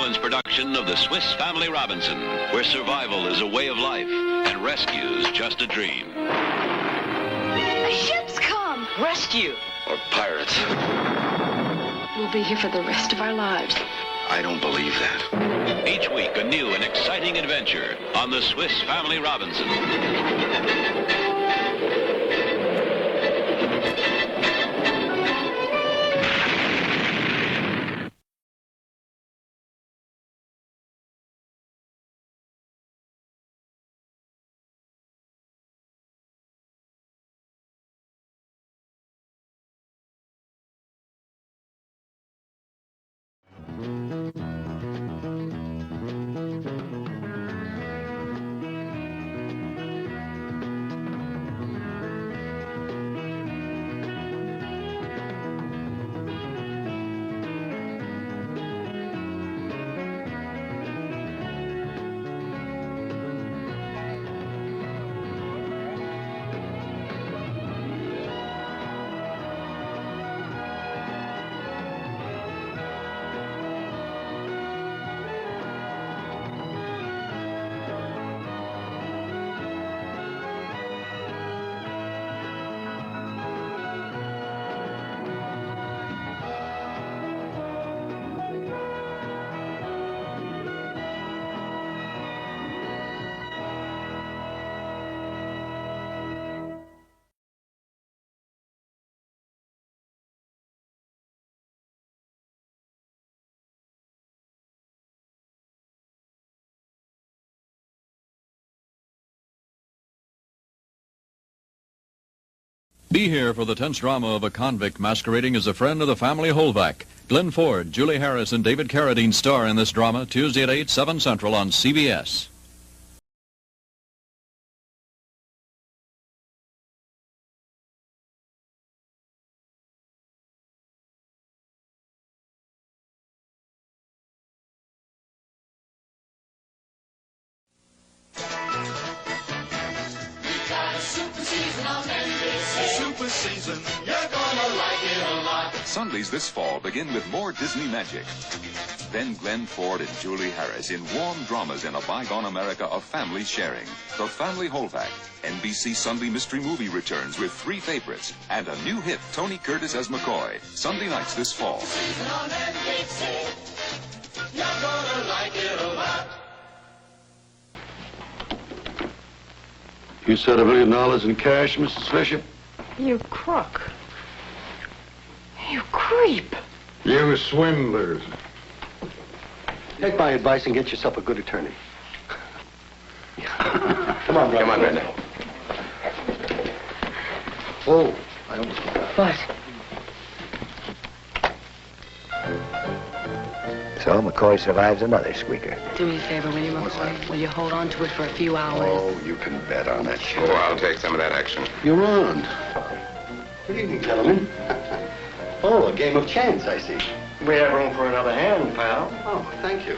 Rollins production of the Swiss Family Robinson, where survival is a way of life and rescue's just a dream. A ship's come! Rescue! Or pirates. We'll be here for the rest of our lives. I don't believe that. Each week, a new and exciting adventure on the Swiss Family Robinson. Be here for the tense drama of a convict masquerading as a friend of the family Holvac. Glenn Ford, Julie Harris, and David Carradine star in this drama Tuesday at 8, 7 Central on CBS. Sundays this fall begin with more Disney magic. Then Glenn Ford and Julie Harris in warm dramas in a bygone America of family sharing. The Family Holvac. NBC Sunday mystery movie returns with 3 favorites and a new hit, Tony Curtis as McCoy. Sunday nights this fall. On NBC. You're gonna like it a lot. You said $1 million in cash, Mrs. Fisher? You crook. You creep. You swindlers. Take my advice and get yourself a good attorney. Come on, Grady. Oh, I almost forgot. What? So McCoy survives another squeaker. Do me a favor, will you, McCoy? Will you hold on to it for a few hours? Oh, you can bet on that shit. Oh, I'll take some of that action. You're on. Good evening, gentlemen. Oh, a game of chance, I see. We have room for another hand, pal. Oh, thank you.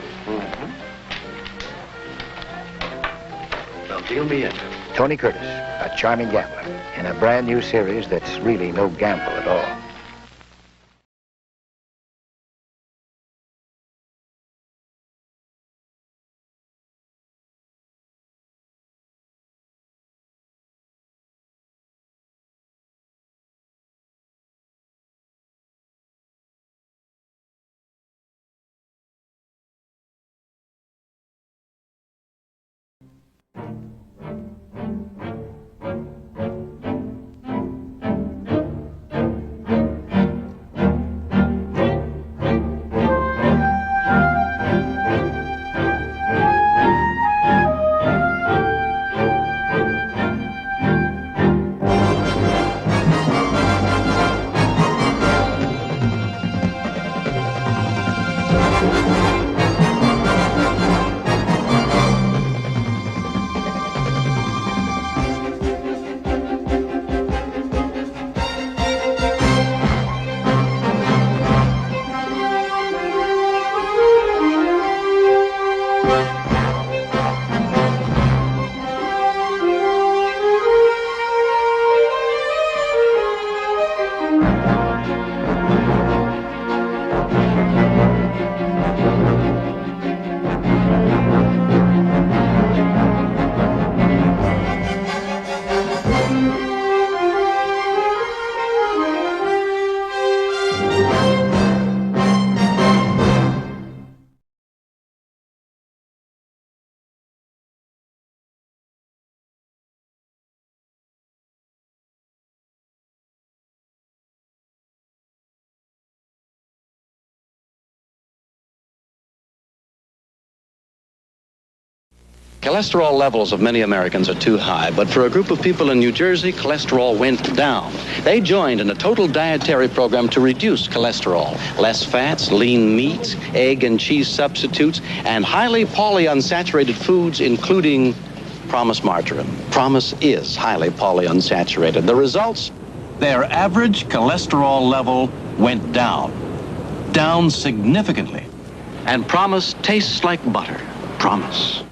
Well, deal me in. Tony Curtis, a charming gambler, in a brand new series that's really no gamble at all. Cholesterol levels of many Americans are too high, but for a group of people in New Jersey, cholesterol went down. They joined in a total dietary program to reduce cholesterol. Less fats, lean meats, egg and cheese substitutes, and highly polyunsaturated foods, including Promise margarine. Promise is highly polyunsaturated. The results? Their average cholesterol level went down. Down significantly. And Promise tastes like butter. Promise.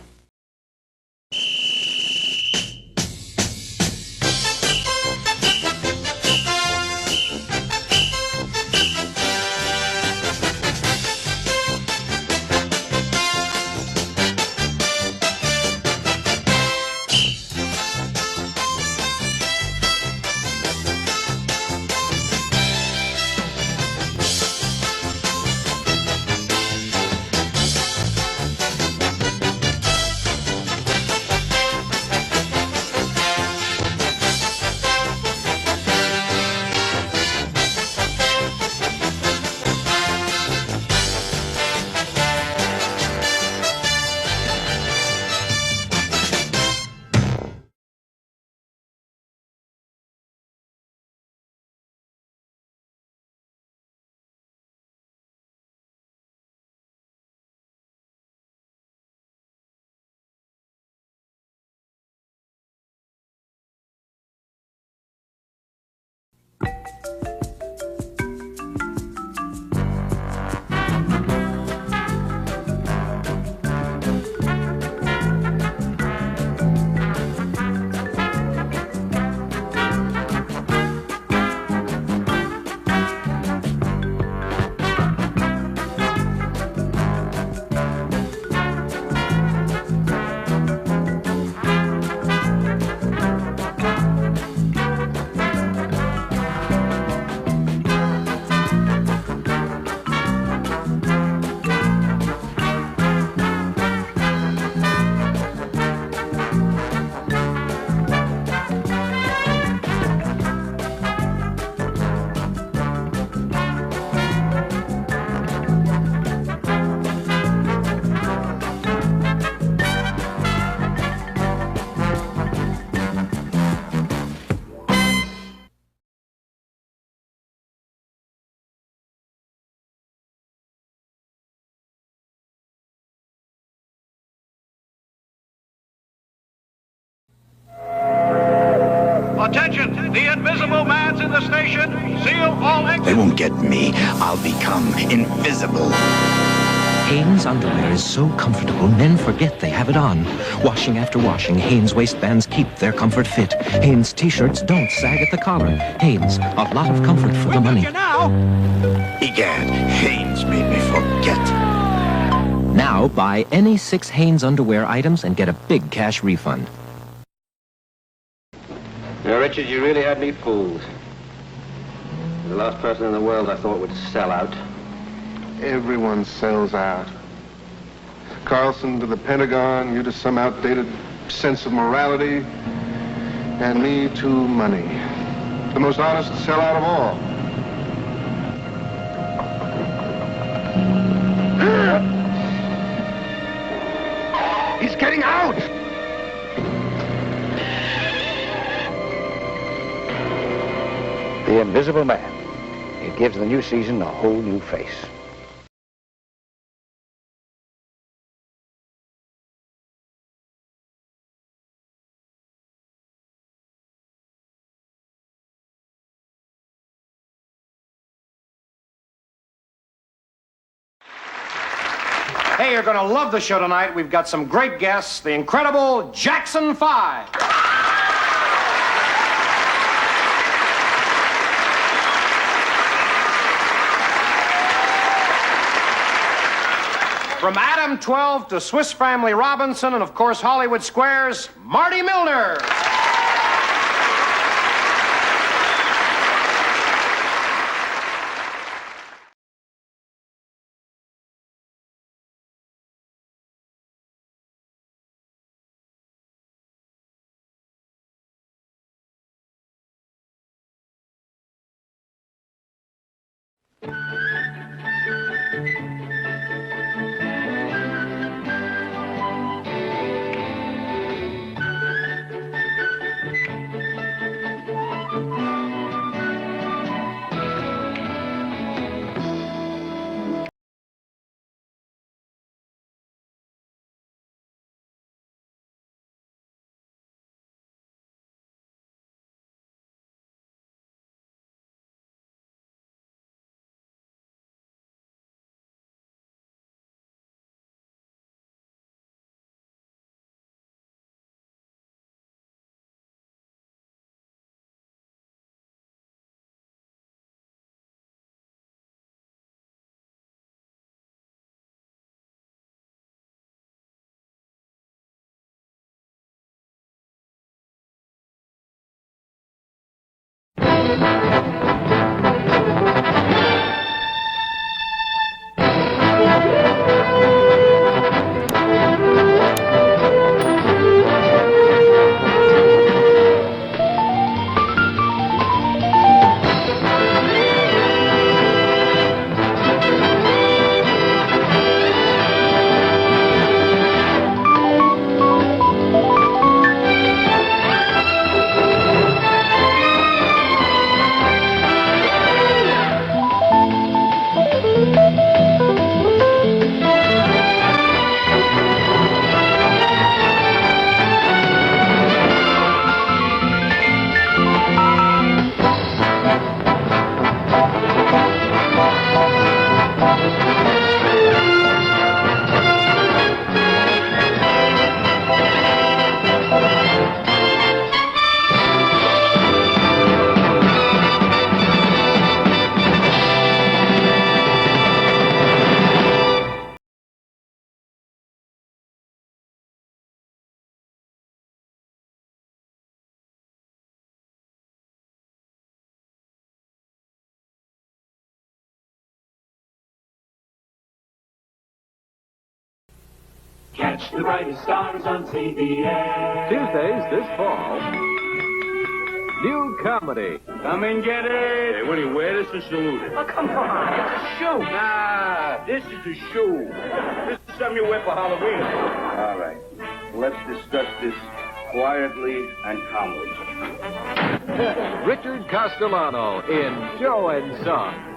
Attention! The invisible man's in the station. Seal all exits. They won't get me. I'll become invisible. Hanes underwear is so comfortable, men forget they have it on. Washing after washing, Hanes waistbands keep their comfort fit. Hanes t-shirts don't sag at the collar. Hanes, a lot of comfort for the money. Egad, Hanes made me forget. Now, buy any 6 Hanes underwear items and get a big cash refund. Now, Richard, you really had me fooled. The last person in the world I thought would sell out. Everyone sells out. Carlson to the Pentagon, you to some outdated sense of morality, and me to money. The most honest sellout of all. He's getting out! The Invisible Man. It gives the new season a whole new face. Hey, you're going to love the show tonight. We've got some great guests, the incredible Jackson 5. From Adam 12 to Swiss Family Robinson and, of course, Hollywood Squares, Marty Milner. Catch the brightest stars on CBS. Tuesdays this fall. New comedy. Come and get it. Hey, Willie, wear this and salute it. Oh, come on. It's a shoe. Nah, this is a shoe. This is something you wear for Halloween. All right. Let's discuss this quietly and calmly. Richard Castellano in Joe and Son.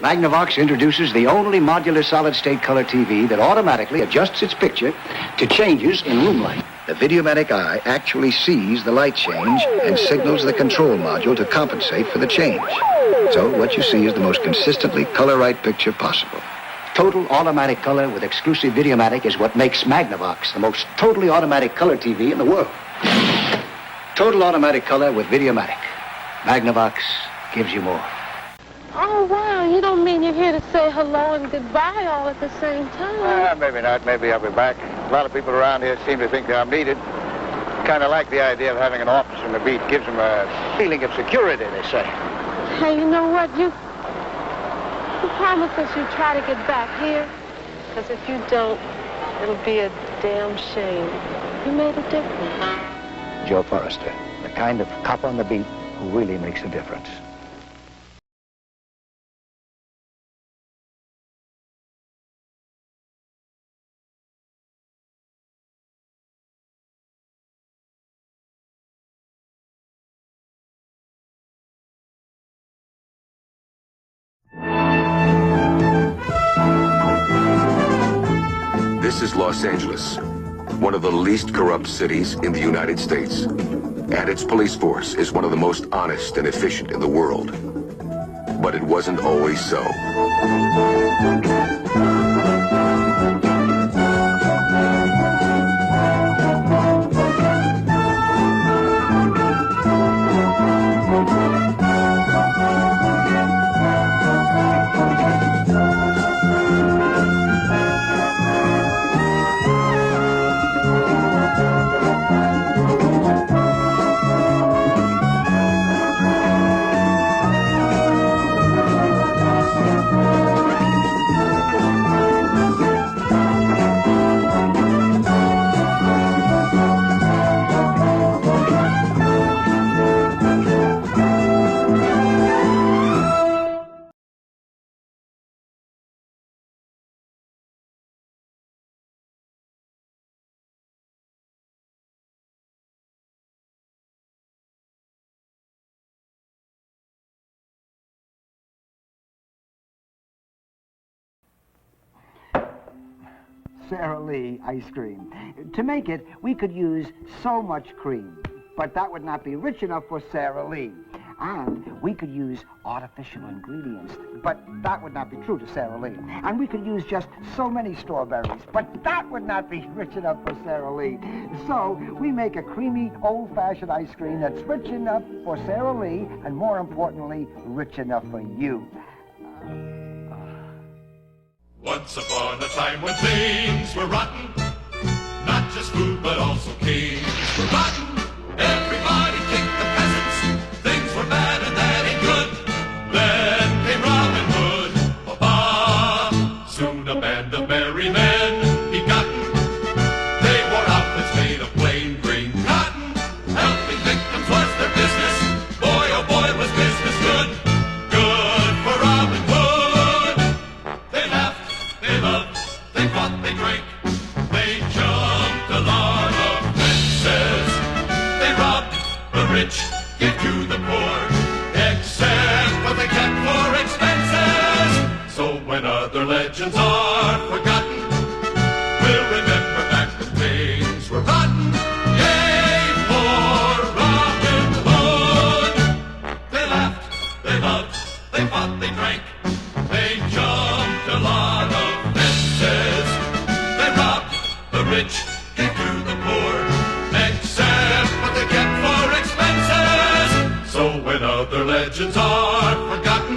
Magnavox introduces the only modular solid-state color TV that automatically adjusts its picture to changes in room light. The Videomatic eye actually sees the light change and signals the control module to compensate for the change. So what you see is the most consistently color-right picture possible. Total automatic color with exclusive Videomatic is what makes Magnavox the most totally automatic color TV in the world. Total automatic color with Videomatic. Magnavox gives you more. Oh, wow, you don't mean you're here to say hello and goodbye all at the same time? Maybe not. Maybe I'll be back. A lot of people around here seem to think that I'm needed. Kind of like the idea of having an officer on the beat. Gives them a feeling of security, they say. Hey, you know what? You promise us you try to get back here? Because if you don't, it'll be a damn shame. You made a difference. Joe Forrester, the kind of cop on the beat who really makes a difference. This is Los Angeles, one of the least corrupt cities in the United States. And its police force is one of the most honest and efficient in the world. But it wasn't always so. Sara Lee ice cream. To make it, we could use so much cream, but that would not be rich enough for Sara Lee. And we could use artificial ingredients, but that would not be true to Sara Lee. And we could use just so many strawberries, but that would not be rich enough for Sara Lee. So we make a creamy, old-fashioned ice cream that's rich enough for Sara Lee, and more importantly, rich enough for you. Once upon a time when things were rotten, not just food but also kings were rotten. Everybody kicked the peasants. Things were bad and that ain't good. Then came Robin Hood. Ba-ba. Soon a band of merry men begotten. They wore outfits made of plain green cotton. Helping victims was their business. Boy, oh boy, was business good. Good for Robin Hood. They laughed, they loved, they fought, they drank. They jumped a lot of fences. They robbed the rich, gave to the poor, except what they kept for expenses. So when other legends are forgotten, we'll remember back when things were rotten. Yay for Robin Hood! They laughed, they loved, they fought, they drank. They jumped a lot of fences. They robbed the rich, gave to the poor, except what they kept for expenses. So when other legends are forgotten,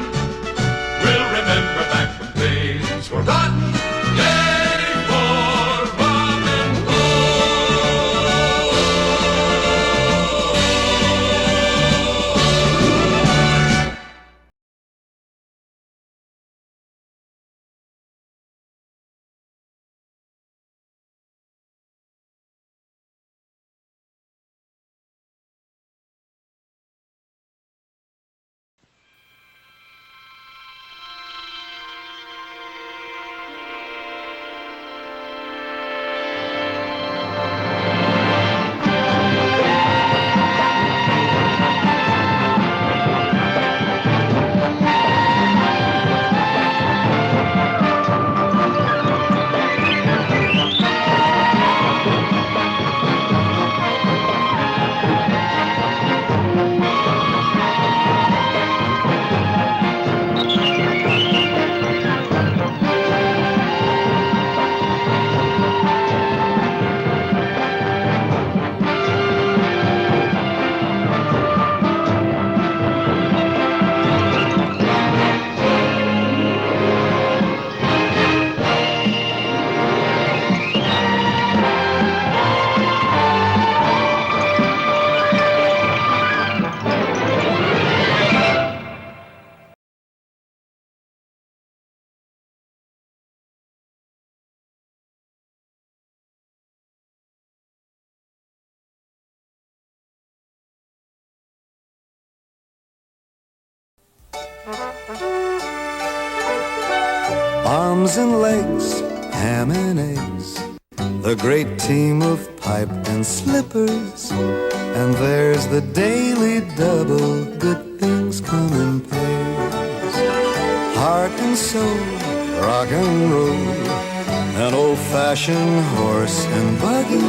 we'll remember back when things were rotten. Yay for Robin Hood! Arms and legs, ham and eggs, the great team of pipe and slippers. And there's the daily double, good things come in pairs. Heart and soul, rock and roll, an old-fashioned horse and buggy.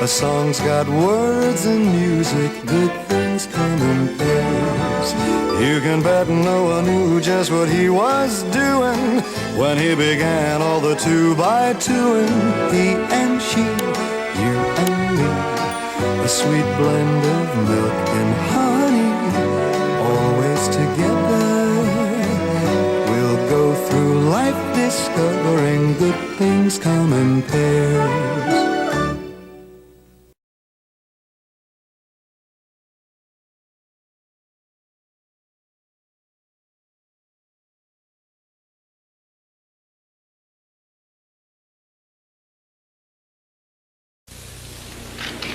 A song's got words and music, good things come in pairs. You can bet no one knew just what he was doing when he began all the two-by-twoing. He and she, you and me, a sweet blend of milk and honey, always together. We'll go through life discovering good things come in pairs.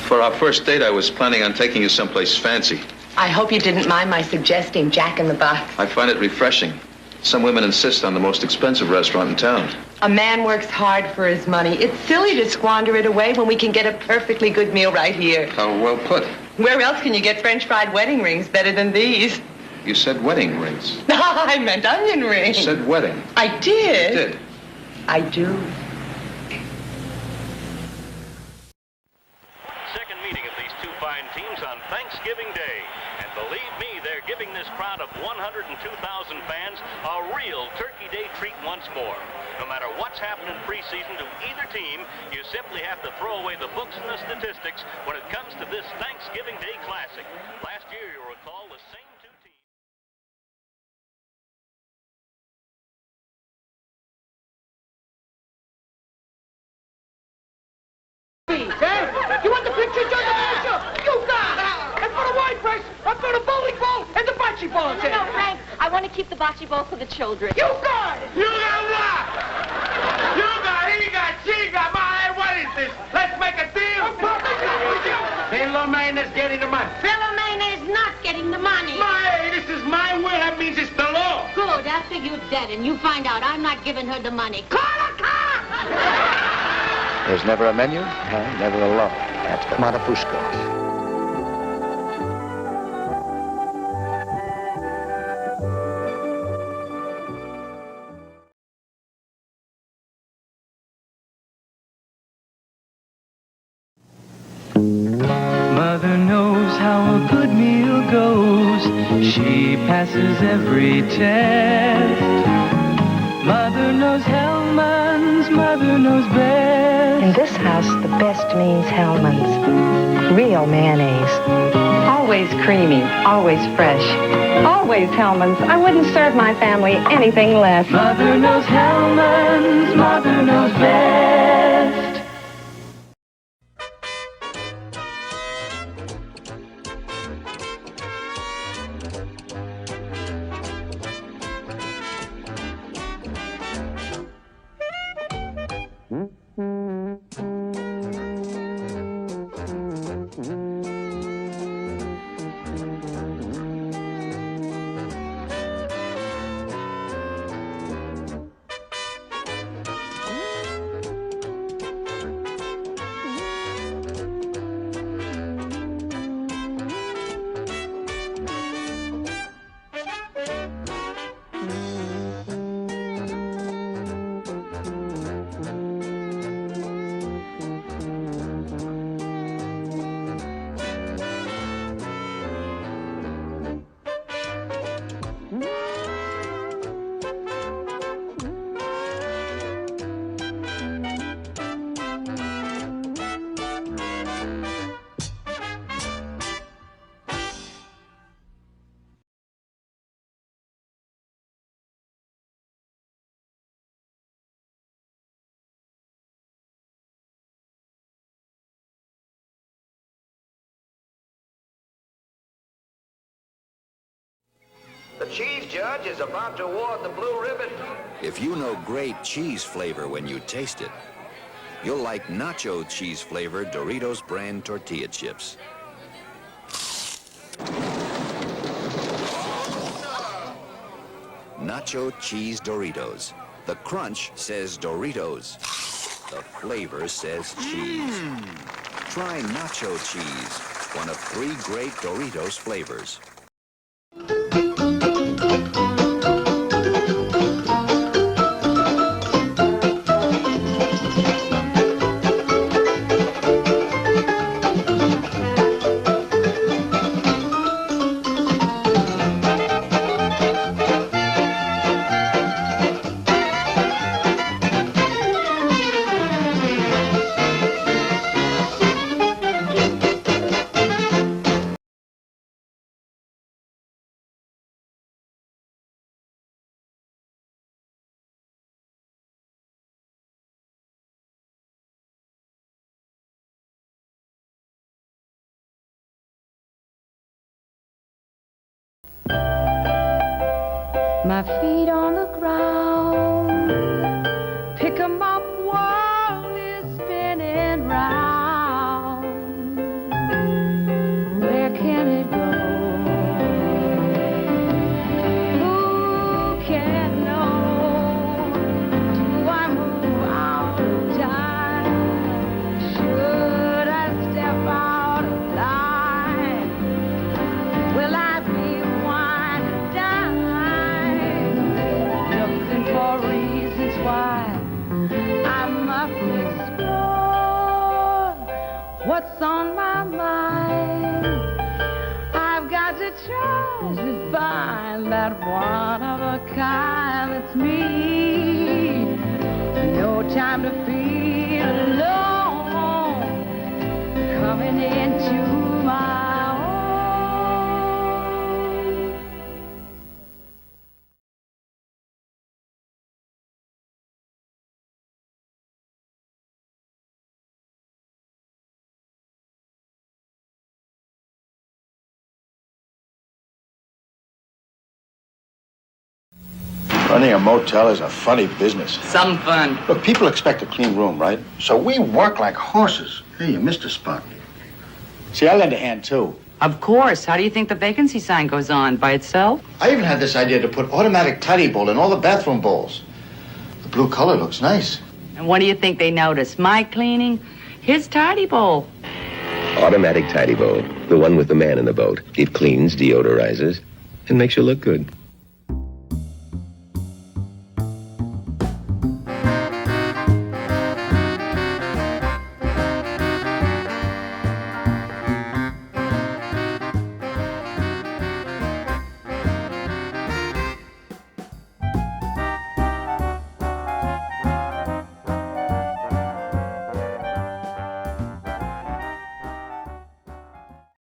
For our first date, I was planning on taking you someplace fancy. I hope you didn't mind my suggesting Jack in the Box. I find it refreshing. Some women insist on the most expensive restaurant in town. A man works hard for his money. It's silly to squander it away when we can get a perfectly good meal right here. How well put. Where else can you get French fried wedding rings better than these? You said wedding rings. I meant onion rings. You said wedding. I did. You did. I do. Second meeting of these two fine teams on Thanksgiving Day. And believe me, they're giving this crowd of 102,000 fans a real Turkey Day treat once more. No matter what's happening preseason to either team, you simply have to throw away the books and the statistics when it comes to this Thanksgiving Day Classic. Last year, you'll recall, the same two teams. You want the picture, Judge? You got it! And for the wine price, and for the bowling ball, and the bocce ball. No, Frank, I want to keep the bocce ball for the children. You got it! You got what? You got, he got, she got, my, what is this? Let's make a deal! Philomene is getting the money. Philomene is not getting the money. My, this is my will. That means it's the law. Good, after you're dead and you find out I'm not giving her the money. Call a cop! There's never a menu, and never a law. That's the Montefusco. Mother knows how a good meal goes. She passes every test. Mother knows Hellman's, mother knows best. In this house, the best means Hellman's. Real mayonnaise. Always creamy, always fresh. Always Hellman's. I wouldn't serve my family anything less. Mother knows Hellman's, mother knows best. The cheese judge is about to award the blue ribbon. If you know great cheese flavor when you taste it, you'll like nacho cheese flavored Doritos brand tortilla chips. nacho cheese Doritos. The crunch says Doritos. The flavor says cheese. Try nacho cheese, one of 3 great Doritos flavors. My feet on the ground, pick 'em up, world is spinning round. Where can it go? Who can know? Do I move out of time? Should I step out of line? Will I be one to die? Looking for reasons why I must explore what's on my mind. I've got to try to find that one of a kind that's me. No time to feel alone, coming into my own. Running a motel is a funny business. Some fun. Look, people expect a clean room, right? So we work like horses. Hey, you missed a spot. See, I lend a hand, too. Of course. How do you think the vacancy sign goes on? By itself? I even had this idea to put automatic tidy bowl in all the bathroom bowls. The blue color looks nice. And what do you think they notice? My cleaning? His tidy bowl. Automatic tidy bowl. The one with the man in the boat. It cleans, deodorizes, and makes you look good.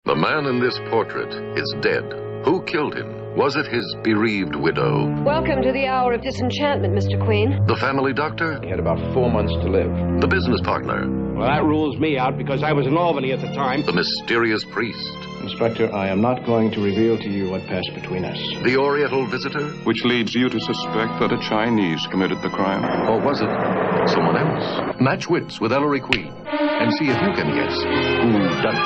The man in this portrait is dead. Who killed him? Was it his bereaved widow? Welcome to the hour of disenchantment, Mr. Queen. The family doctor? He had about 4 months to live. The business partner? Well, that rules me out because I was in Albany at the time. The mysterious priest? Inspector, I am not going to reveal to you what passed between us. The Oriental visitor? Which leads you to suspect that a Chinese committed the crime. Or was it someone else? Match wits with Ellery Queen and see if you can guess who done it.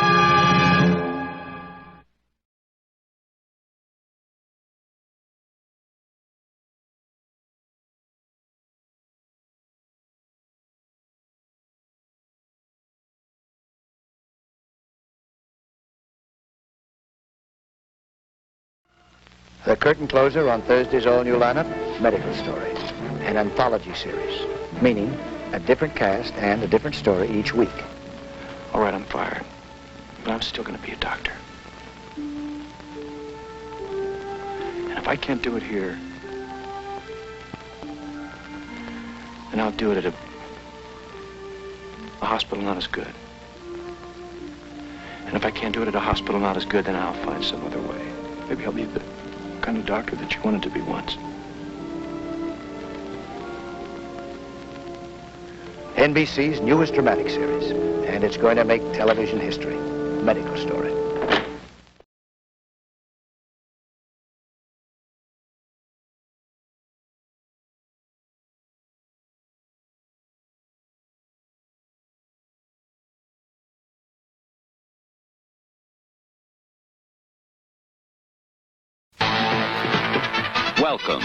The curtain closer on Thursday's all-new lineup, Medical Story, an anthology series, meaning a different cast and a different story each week. All right, I'm fired. But I'm still going to be a doctor. And if I can't do it here, then I'll do it at a hospital not as good. And if I can't do it at a hospital not as good, then I'll find some other way. Maybe I'll be the kind of doctor that you wanted to be once. NBC's newest dramatic series, and it's going to make television history. Medical Story. Welcome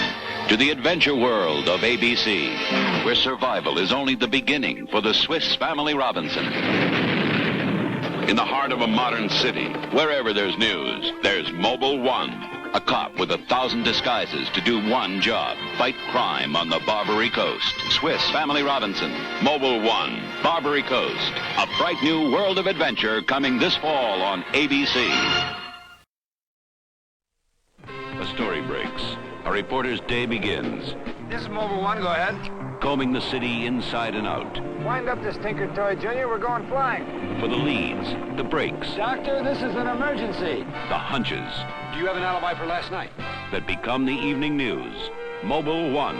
to the adventure world of ABC, where survival is only the beginning for the Swiss Family Robinson. In the heart of a modern city, wherever there's news, there's Mobile One, a cop with 1,000 disguises to do one job: fight crime on the Barbary Coast. Swiss Family Robinson, Mobile One, Barbary Coast. A bright new world of adventure coming this fall on ABC. A story breaks. A reporter's day begins. This is Mobile One, go ahead. Combing the city inside and out. Wind up this Tinker Toy, Junior. We're going flying. For the leads, the breaks, Doctor, this is an emergency. the hunches Do you have an alibi for last night? that become the evening news. Mobile One.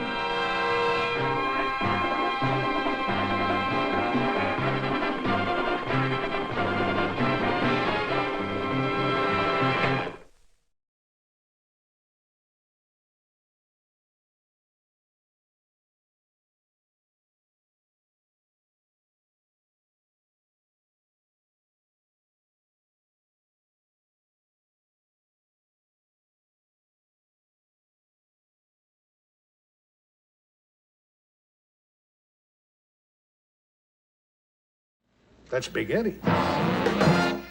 That's Big Eddie.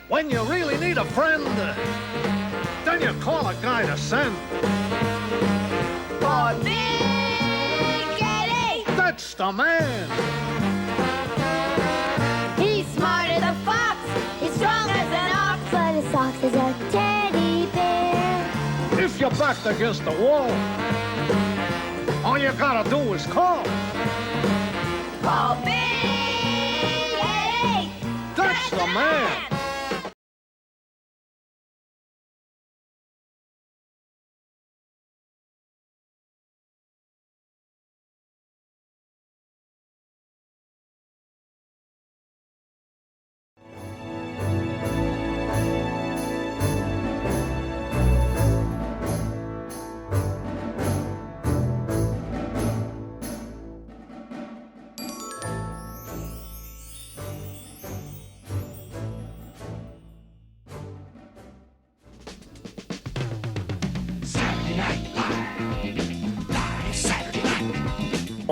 When you really need a friend, then you call a guy to send. For Big Eddie! That's the man. He's smart as a fox, he's strong as an ox, but his socks is a teddy bear. If you're backed against the wall, all you gotta do is call. For Big Eddie! That's the man.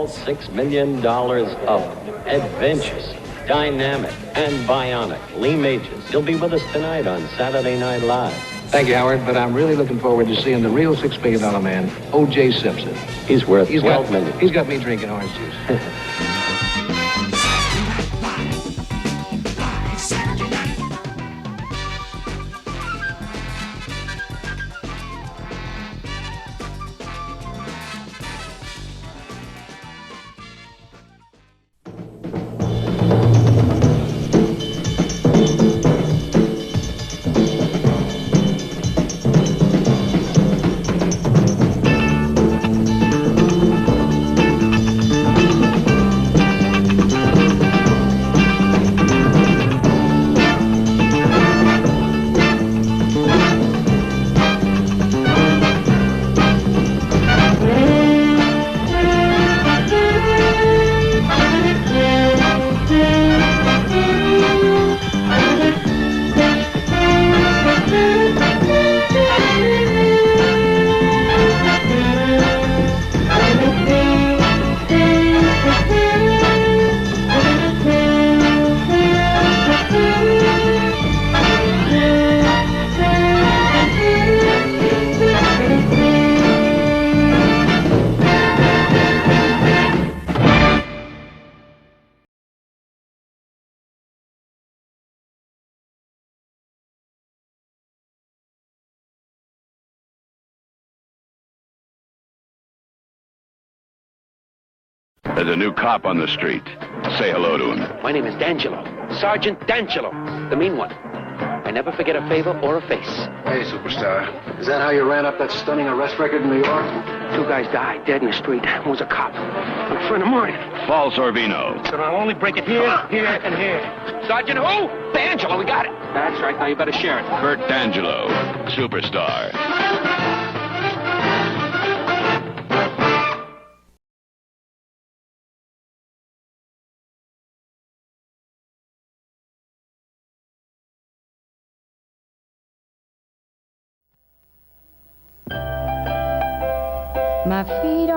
$6 million of adventures, dynamic and bionic. Lee Majors, he'll be with us tonight on Saturday Night Live. Thank you, Howard, but I'm really looking forward to seeing the real $6 million man, O.J. Simpson. He's worth $12 million. He's got me drinking orange juice. There's a new cop on the street. Say hello to him. My name is D'Angelo. Sergeant D'Angelo. The mean one. I never forget a favor or a face. Hey, superstar. Is that how you ran up that stunning arrest record in New York? 2 guys died dead in the street. One was a cop. A friend of mine. False or vino? So I'll only break it here, here, and here. Sergeant who? D'Angelo, we got it. That's right. Now you better share it. Burt D'Angelo, superstar. My feet